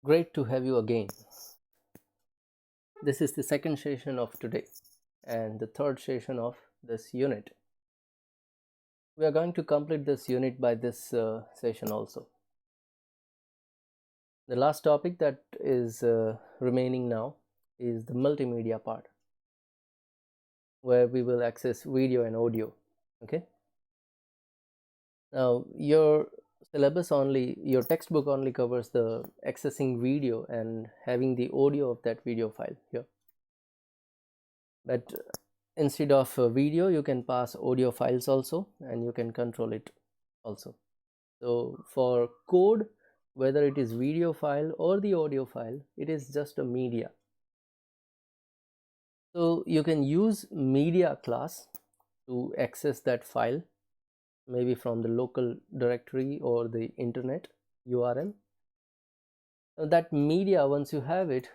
Great to have you again. This is the second session of today and the third session of this unit. We are going to complete this unit by this session also. The last topic that is remaining now is the multimedia part, where we will access video and audio. Okay. Now your textbook only covers the accessing video and having the audio of that video file here. But instead of video, you can pass audio files also, and you can control it also. So for code, whether it is video file or the audio file, it is just a media. So you can use media class to access that file, maybe from the local directory or the internet URL. Now that media, once you have it,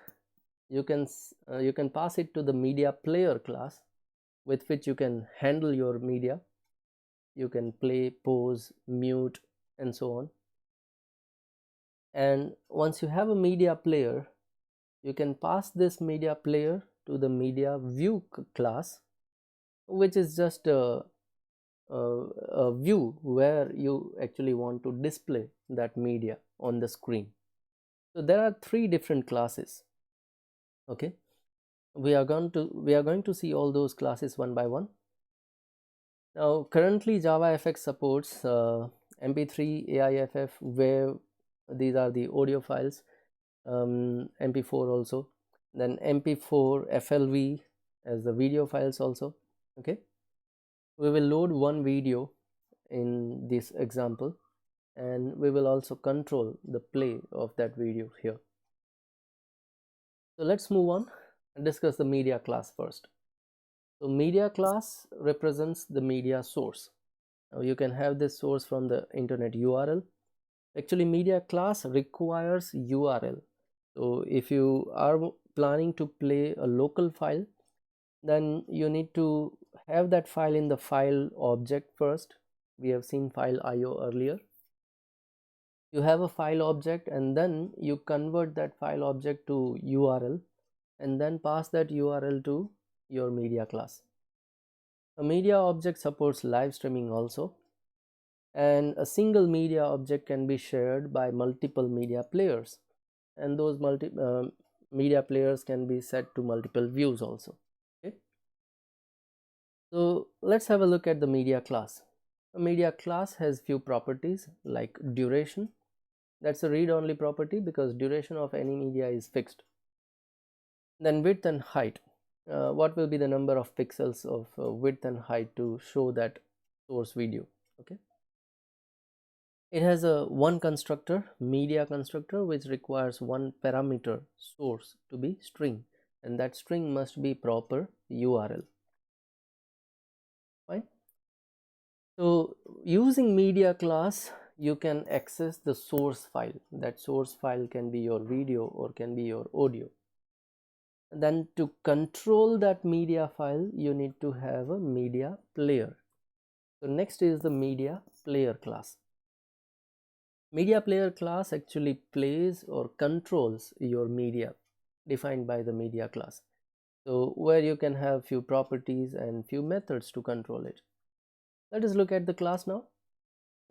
you can pass it to the media player class, with which you can handle your media. You can play, pause, mute, and so on. And once you have a media player, you can pass this media player to the media view class, which is just a view where you actually want to display that media on the screen. So there are three different classes. Okay, we are going to see all those classes one by one. Now currently JavaFX supports MP3, AIFF, where these are the audio files, MP4 also, then MP4 FLV as the video files also. Okay, we will load one video in this example, and we will also control the play of that video here. So let's move on and discuss the media class first. So media class represents the media source. Now you can have this source from the internet URL. Actually, media class requires URL. So if you are planning to play a local file, then you need to have that file in the file object first. We have seen file IO earlier. You have a file object, and then you convert that file object to URL, and then pass that URL to your media class. A media object supports live streaming also, and a single media object can be shared by multiple media players, and those media players can be set to multiple views also. Okay, so let's have a look at the media class. A media class has few properties like duration. That's a read-only property because duration of any media is fixed. Then width and height. What will be the number of pixels of width and height to show that source video? Okay, it has a one constructor, media constructor, which requires one parameter source to be string, and that string must be proper URL. Fine. So using media class, you can access the source file. That source file can be your video or can be your audio. And then to control that media file, you need to have a media player. So next is the media player class. Media player class actually plays or controls your media defined by the media class. So where you can have few properties and few methods to control it. Let us look at the class now.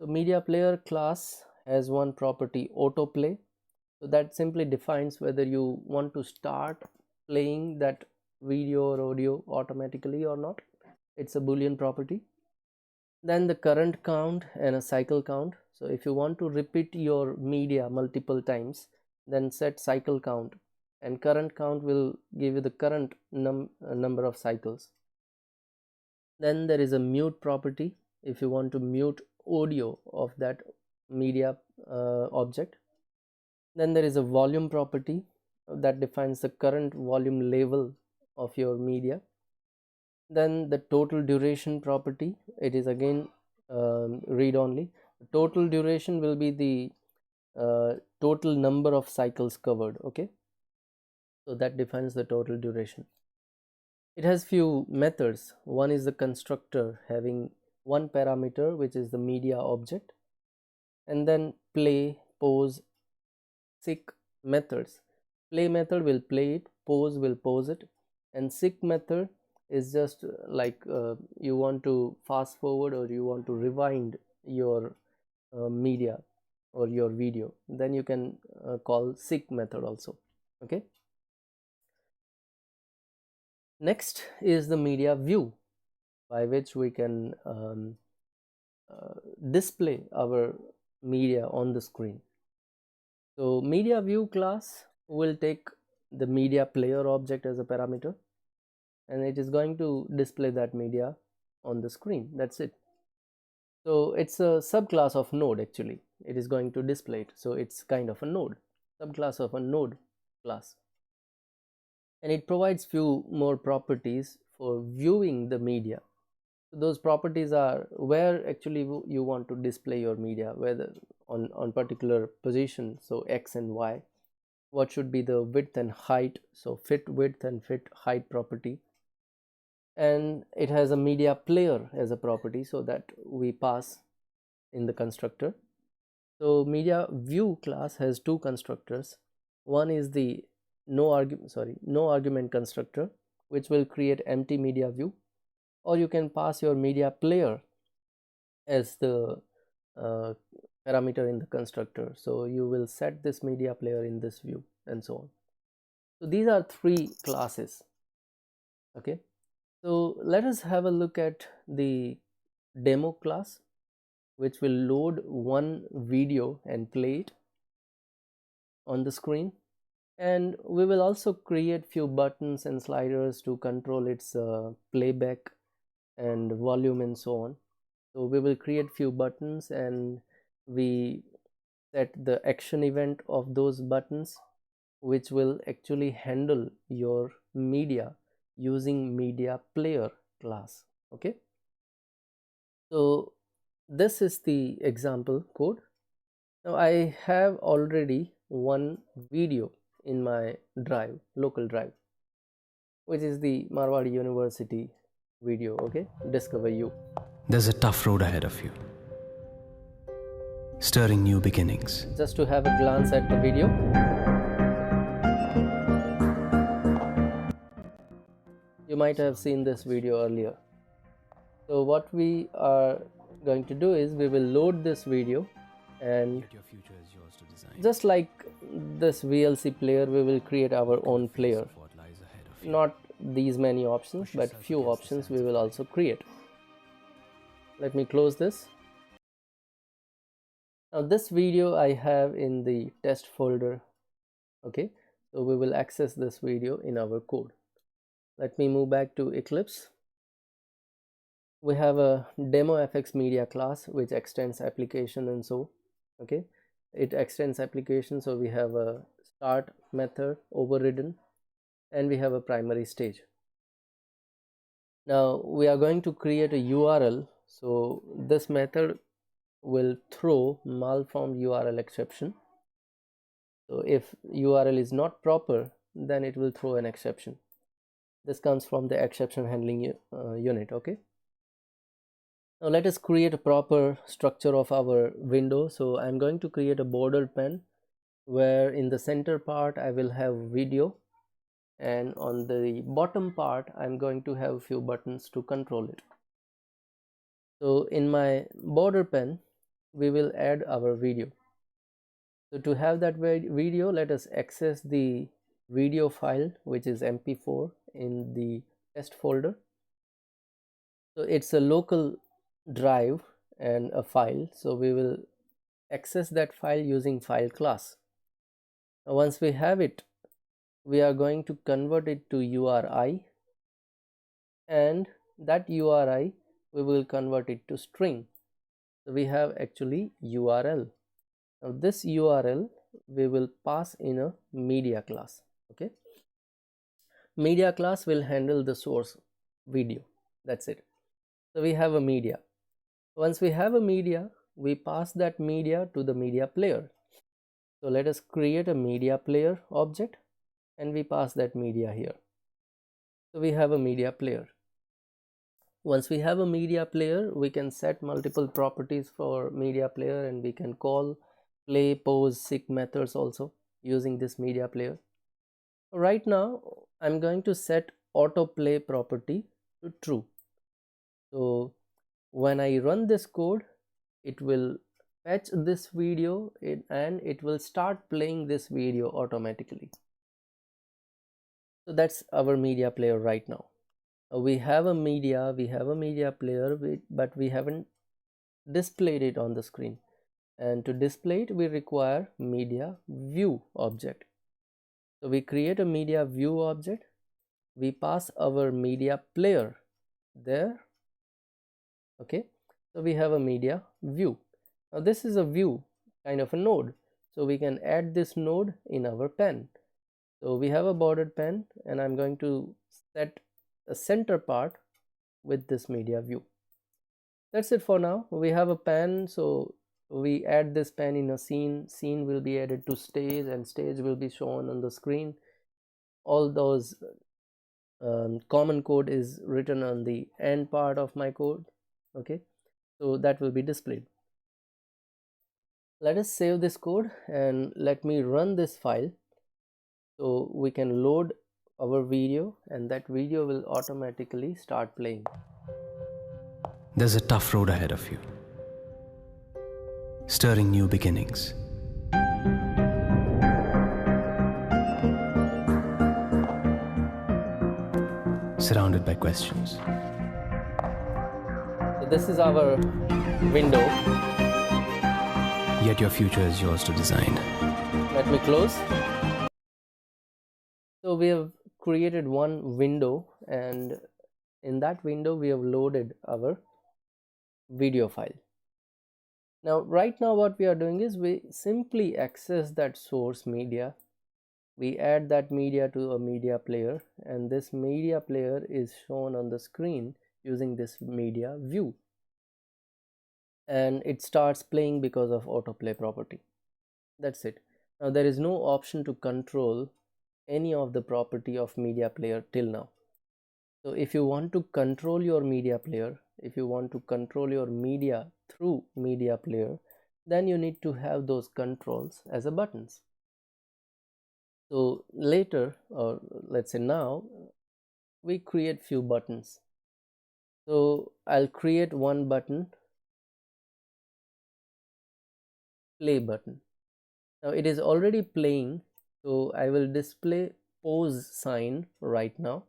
So media player class has one property, autoplay. So that simply defines whether you want to start playing that video or audio automatically or not. It's a Boolean property. Then the current count and a cycle count. So if you want to repeat your media multiple times, then set cycle count, and current count will give you the current number of cycles. Then there is a mute property. If you want to mute audio of that media object. Then there is a volume property that defines the current volume level of your media. Then the total duration property, it is again read only. Total duration will be the total number of cycles covered. Okay, so that defines the total duration. It has few methods. One is the constructor having one parameter, which is the media object, and then play, pause, seek, methods. Play method will play it, pause will pause it, and seek method is just like you want to fast forward or you want to rewind your media or your video, then you can call seek method also. Okay, next is the media view, by which we can display our media on the screen. So media view class will take the media player object as a parameter, and it is going to display that media on the screen. That's it. So it's a subclass of node. Actually, it is going to display it, so it's kind of a node, subclass of a node class, and it provides few more properties for viewing the media. So those properties are where actually you want to display your media, whether on particular position, so x and y. What should be the width and height, so fit width and fit height property. And it has a media player as a property, so that we pass in the constructor. So media view class has two constructors. One is the no argument constructor, which will create empty media view, or you can pass your media player as the parameter in the constructor. So you will set this media player in this view and so on. So these are three classes. Okay, so let us have a look at the demo class, which will load one video and play it on the screen, and we will also create few buttons and sliders to control its playback and volume and so on. So we will create few buttons and we set the action event of those buttons, which will actually handle your media using media player class. Okay, so this is the example code. Now I have already one video in my drive, local drive, which is the Marwadi University video. Okay, Discover You. There's a tough road ahead of you, stirring new beginnings. Just to have a glance at the video. You might have seen this video earlier. So what we are going to do is we will load this video, and just like this VLC player, we will create our own player. Not these many options, but few options we will also create. Let me close this. Now this video I have in the test folder. Okay, so we will access this video in our code. Let me move back to Eclipse. We have a demo fx media class which extends application, and so okay, it extends application. So we have a start method overridden, and we have a primary stage. Now we are going to create a URL. So this method will throw malformed URL exception. So if URL is not proper, then it will throw an exception. This comes from the exception handling unit. Okay, now let us create a proper structure of our window. So I'm going to create a border pen where in the center part I will have video, and on the bottom part I'm going to have a few buttons to control it. So in my border pen we will add our video. So to have that video, let us access the video file, which is mp4 in the test folder. So it's a local drive and a file, so we will access that file using file class. Now once we have it, we are going to convert it to URI, and that URI we will convert it to string. So we have actually URL. Now this URL we will pass in a media class. Okay, media class will handle the source video. That's it. So we have a media. Once we have a media, we pass that media to the media player. So let us create a media player object, and we pass that media here. So we have a media player. Once we have a media player, we can set multiple properties for media player, and we can call play, pause, seek methods also. using this media player. Right now I'm going to set autoplay property to true. So when I run this code, it will fetch this video and it will start playing this video automatically. So that's our media player right now. We have a media player, but we haven't displayed it on the screen, and to display it we require media view object. So we create a media view object, we pass our media player there. Okay, so we have a media view. Now this is a view, kind of a node, so we can add this node in our pen. So we have a bordered pen, and I'm going to set a center part with this media view. That's it for now. We have a pen, so we add this pen in a scene will be added to stage, and stage will be shown on the screen. All those common code is written on the end part of my code. Okay, so that will be displayed. Let us save this code and let me run this file, so we can load our video, and that video will automatically start playing. There's a tough road ahead of you, stirring new beginnings. Surrounded by questions. So this is our window. Yet your future is yours to design. Let me close. So we have created one window, and in that window we have loaded our video file. Now right now what we are doing is we simply access that source media, we add that media to a media player, and this media player is shown on the screen using this media view, and it starts playing because of autoplay property. That's it. Now there is no option to control any of the property of media player till now. So if you want to control your media player, if you want to control your media through media player, then you need to have those controls as a buttons. So later, or let's say now, we create few buttons. So I'll create one button, play button. Now it is already playing, so I will display pause sign right now,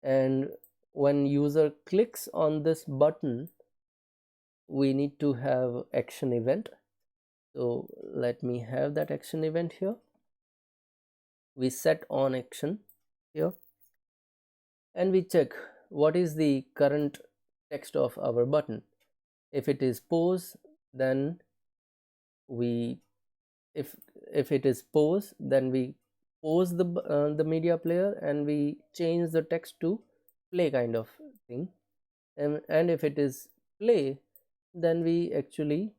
and when user clicks on this button, we need to have action event. So let me have that action event here. We set on action here, and we check what is the current text of our button. If it is pause, then we if it is pause, then we pause the media player and we change the text to play kind of thing, and if it is play, then we actually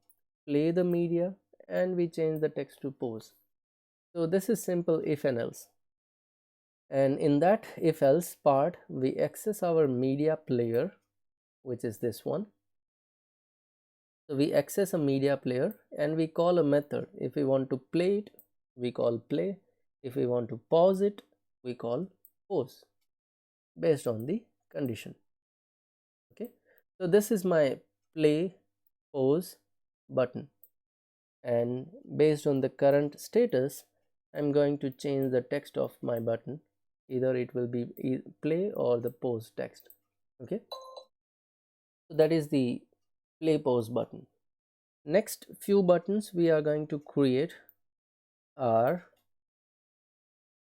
play the media and we change the text to pause. So this is simple if and else, and in that if else part we access our media player, which is this one. So we access a media player and we call a method. If we want to play it, we call play. If we want to pause it, we call pause, based on the condition. Okay, so this is my play pause button, and based on the current status, I'm going to change the text of my button. Either it will be play or the pause text. Okay, so that is the play pause button. Next few buttons we are going to create are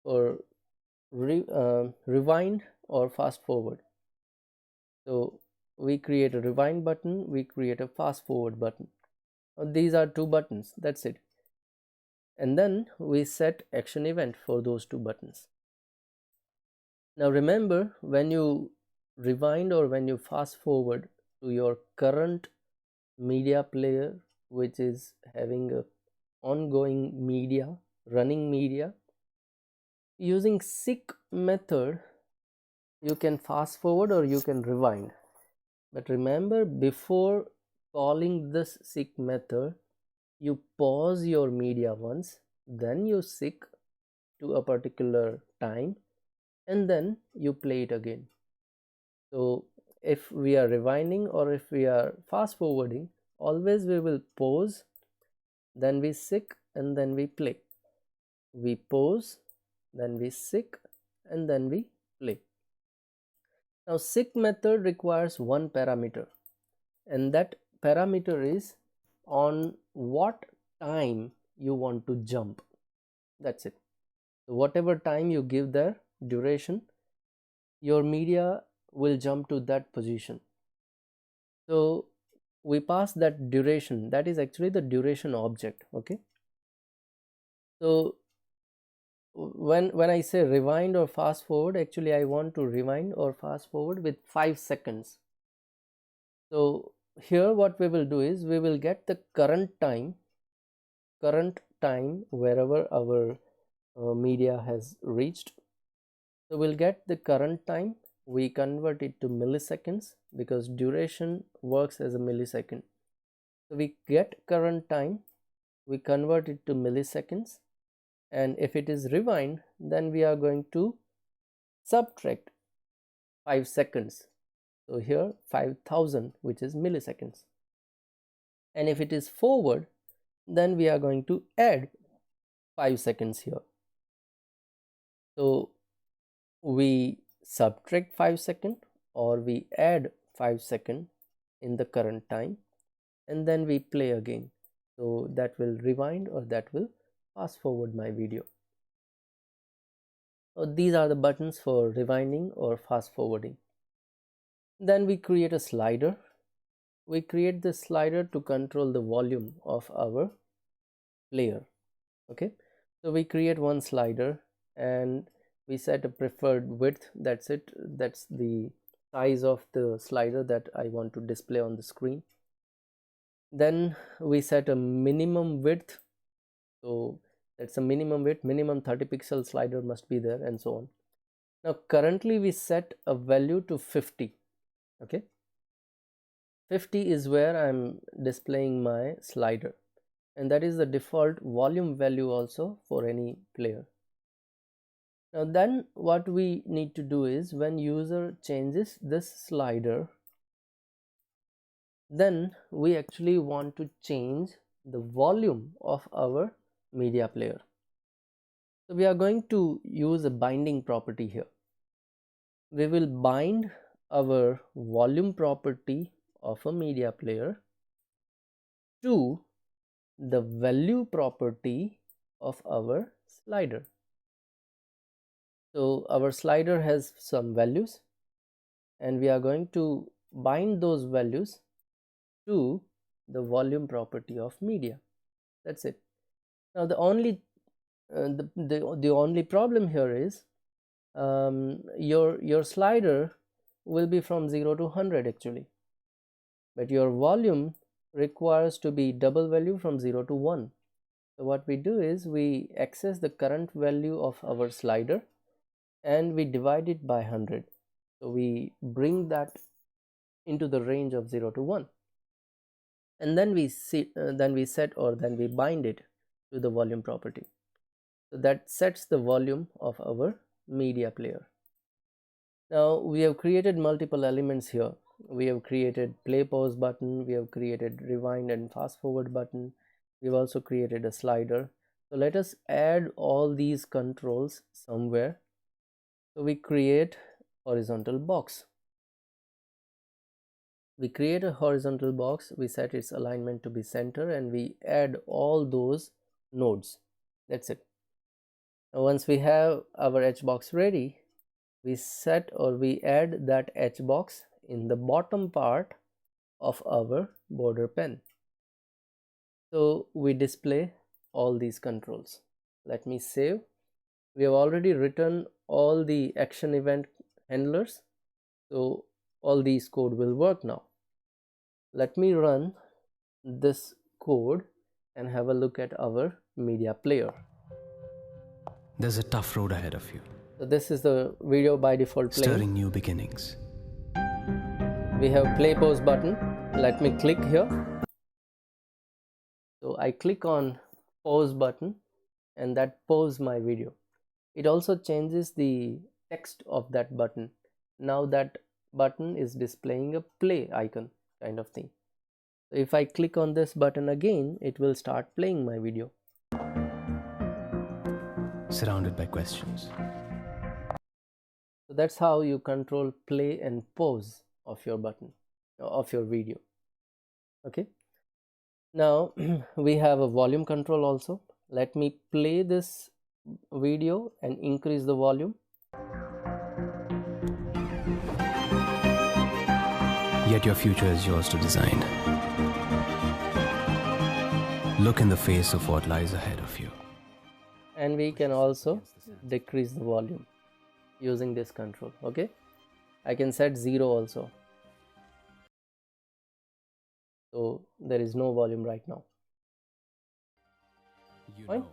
for rewind or fast forward. So we create a rewind button, we create a fast forward button. These are two buttons, that's it. And then we set action event for those two buttons. Now remember, when you rewind or when you fast forward to your current media player, which is having a ongoing media, running media, using seek method you can fast forward or you can rewind. But remember, before calling this seek method, you pause your media once then you seek to a particular time, and then you play it again. So if we are rewinding or if we are fast forwarding, always we will pause, then we seek, and then we play. We pause, then we seek, and then we play. Now seek method requires one parameter, and that parameter is on what time you want to jump. That's it. So whatever time you give there, duration, your media will jump to that position. So we pass that duration, that is actually the duration object. Okay, so when I say rewind or fast forward, actually I want to rewind or fast forward with 5 seconds. So here what we will do is we will get the current time wherever our media has reached. So we'll get the current time, we convert it to milliseconds because duration works as a millisecond. So we get current time, we convert it to milliseconds, and if it is rewind, then we are going to subtract 5 seconds. So here 5000, which is milliseconds. And if it is forward, then we are going to add 5 seconds here. So we subtract 5 seconds or we add 5 seconds in the current time, and then we play again. So that will rewind or that will fast forward my video. So these are the buttons for rewinding or fast forwarding. Then we create a slider. We create the slider to control the volume of our player. Okay, so we create one slider and we set a preferred width. That's it. That's the size of the slider that I want to display on the screen. Then we set a minimum width. So that's a minimum width, minimum 30 pixel slider must be there, and so on. Now currently we set a value to 50. Okay, 50 is where I'm displaying my slider, and that is the default volume value also for any player. Now then what we need to do is when user changes this slider, then we actually want to change the volume of our media player. So we are going to use a binding property here. We will bind our volume property of a media player to the value property of our slider. So our slider has some values and we are going to bind those values to the volume property of media. That's it. Now the only problem here is your slider will be from 0 to 100 actually, but your volume requires to be double value from 0 to 1. So what we do is we access the current value of our slider and we divide it by 100. So we bring that into the range of 0 to 1, and then we bind it to the volume property. So that sets the volume of our media player. Now we have created multiple elements here. We have created play pause button, we have created rewind and fast forward button, we've also created a slider. So let us add all these controls somewhere. So we create horizontal box. We create a horizontal box, we set its alignment to be center, and we add all those nodes. That's it. Now once we have our H box ready, we set or we add that H box in the bottom part of our border pen. So we display all these controls. Let me save. We have already written all the action event handlers, so all these code will work now. Let me run this code and have a look at our media player. There's a tough road ahead of you. So this is the video by default playing. Stirring new beginnings. We have play pause button. Let me click here. So I click on pause button and that pause my video. It also changes the text of that button. Now that button is displaying a play icon kind of thing. So if I click on this button again, it will start playing my video. Surrounded by questions. So that's how you control play and pause of your button, of your video. Okay. Now we have a volume control also. Let me play this video and increase the volume. Yet your future is yours to design. Look in the face of what lies ahead of you. And we can also decrease the volume using this control. Okay, I can set 0 also, so there is no volume right now. Fine.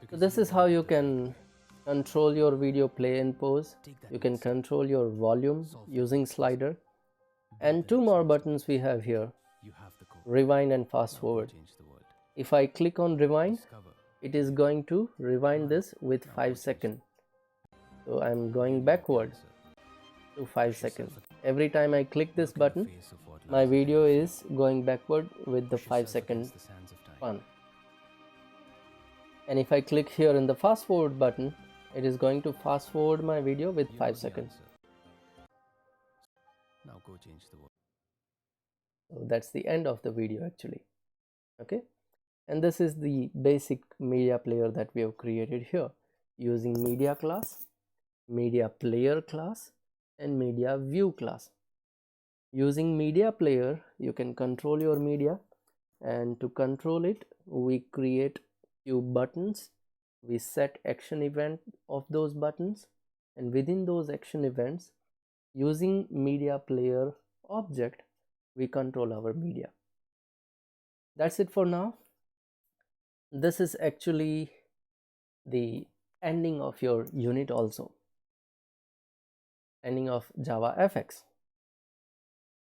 So this is how you can control your video play and pause. You can control your volume using slider. And two more buttons we have here, rewind and fast forward. If I click on rewind, it is going to rewind this with 5 seconds. So I'm going backward to 5 seconds. Every time I click this button, my video is going backward with the 5-second span. And if I click here in the fast forward button, it is going to fast forward my video with 5 seconds. Now go change the world. So that's the end of the video actually. Okay, and this is the basic media player that we have created here using media class, media player class, and media view class. Using media player, you can control your media, and to control it, we create few buttons. We set action event of those buttons, and within those action events, using media player object, we control our media. That's it for now. This is actually the ending of your unit also, ending of Java FX.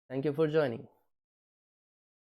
Thank you for joining.